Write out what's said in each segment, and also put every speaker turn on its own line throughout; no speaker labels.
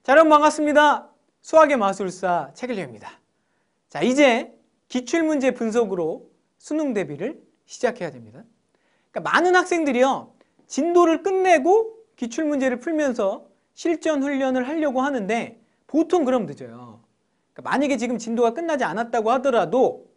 자, 여러분 반갑습니다. 수학의 마술사 최길영입니다. 자, 이제 기출문제 분석으로 수능 대비를 시작해야 됩니다. 그러니까 많은 학생들이요, 진도를 끝내고 기출문제를 풀면서 실전 훈련을 하려고 하는데 보통 그럼 늦어요. 그러니까 만약에 지금 진도가 끝나지 않았다고 하더라도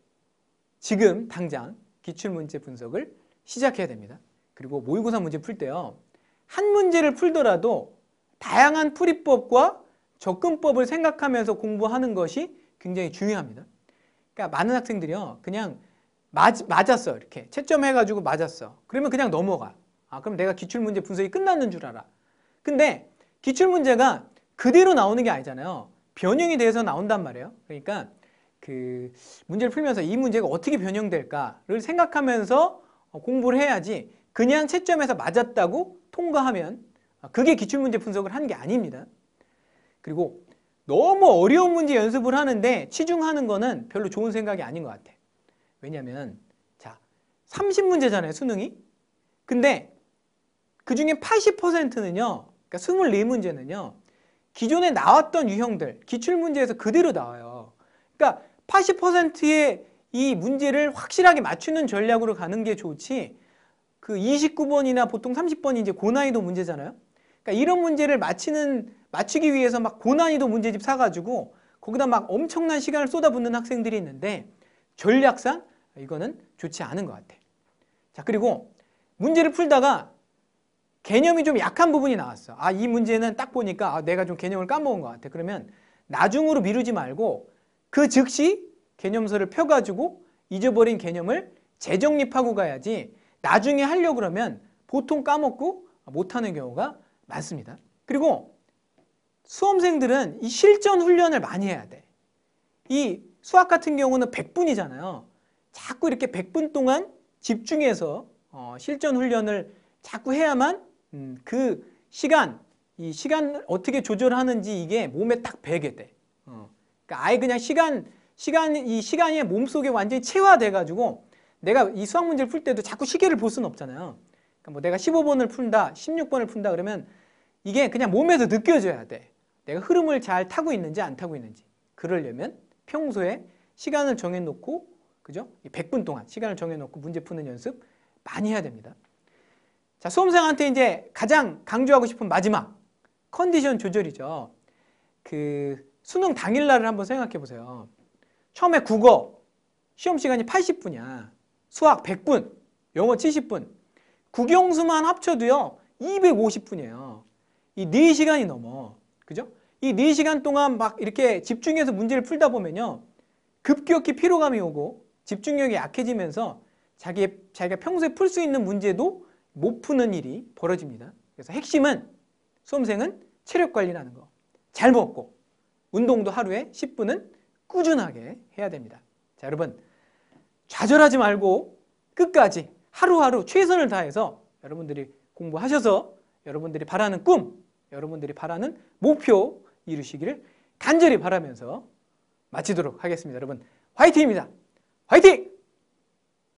지금 당장 기출문제 분석을 시작해야 됩니다. 그리고 모의고사 문제 풀 때요, 한 문제를 풀더라도 다양한 풀이법과 접근법을 생각하면서 공부하는 것이 굉장히 중요합니다. 그러니까 많은 학생들이요, 그냥 맞았어, 이렇게 채점해가지고 맞았어. 그러면 그냥 넘어가. 그럼 내가 기출문제 분석이 끝났는 줄 알아. 근데 기출문제가 그대로 나오는 게 아니잖아요. 변형이 돼서 나온단 말이에요. 그러니까 그 문제를 풀면서 이 문제가 어떻게 변형될까를 생각하면서 공부를 해야지, 그냥 채점해서 맞았다고 통과하면 그게 기출문제 분석을 하는 게 아닙니다. 그리고 너무 어려운 문제 연습을 하는데 치중하는 거는 별로 좋은 생각이 아닌 것 같아. 왜냐면 자, 30문제잖아요, 수능이. 근데 그 중에 80%는요, 그러니까 24문제는요, 기존에 나왔던 유형들, 기출문제에서 그대로 나와요. 그러니까 80%의 이 문제를 확실하게 맞추는 전략으로 가는 게 좋지, 그 29번이나 보통 30번이 이제 고난이도 문제잖아요. 그러니까 이런 문제를 맞추기 위해서 막 고난이도 문제집 사가지고 거기다 막 엄청난 시간을 쏟아붓는 학생들이 있는데 전략상 이거는 좋지 않은 것 같아. 자, 그리고 문제를 풀다가 개념이 좀 약한 부분이 나왔어. 이 문제는 딱 보니까 내가 좀 개념을 까먹은 것 같아. 그러면 나중으로 미루지 말고 그 즉시 개념서를 펴가지고 잊어버린 개념을 재정립하고 가야지, 나중에 하려고 그러면 보통 까먹고 못하는 경우가 많습니다. 그리고 수험생들은 이 실전 훈련을 많이 해야 돼. 이 수학 같은 경우는 100분이잖아요. 자꾸 이렇게 100분 동안 집중해서 실전 훈련을 자꾸 해야만 그 시간, 이 시간을 어떻게 조절하는지 이게 몸에 딱 배게 돼. 그러니까 아예 그냥 이 시간이 몸속에 완전히 체화돼가지고 내가 이 수학 문제를 풀 때도 자꾸 시계를 볼 수는 없잖아요. 그러니까 뭐 내가 15번을 푼다, 16번을 푼다 그러면 이게 그냥 몸에서 느껴져야 돼. 내가 흐름을 잘 타고 있는지 안 타고 있는지. 그러려면 평소에 시간을 정해놓고, 그죠? 100분 동안 시간을 정해놓고 문제 푸는 연습 많이 해야 됩니다. 자, 수험생한테 이제 가장 강조하고 싶은 마지막 컨디션 조절이죠. 그 수능 당일날을 한번 생각해 보세요. 처음에 국어 시험 시간이 80분이야. 수학 100분, 영어 70분. 국영수만 합쳐도요 250분이에요. 이 4시간이 넘어. 그죠? 이 4시간 동안 막 이렇게 집중해서 문제를 풀다 보면요, 급격히 피로감이 오고 집중력이 약해지면서 자기가 평소에 풀 수 있는 문제도 못 푸는 일이 벌어집니다. 그래서 핵심은, 수험생은 체력 관리라는 거. 잘 먹고 운동도 하루에 10분은 꾸준하게 해야 됩니다. 자, 여러분 좌절하지 말고 끝까지 하루하루 최선을 다해서 여러분들이 공부하셔서 여러분들이 바라는 꿈, 여러분들이 바라는 목표 이루시기를 간절히 바라면서 마치도록 하겠습니다. 여러분 화이팅입니다. 화이팅!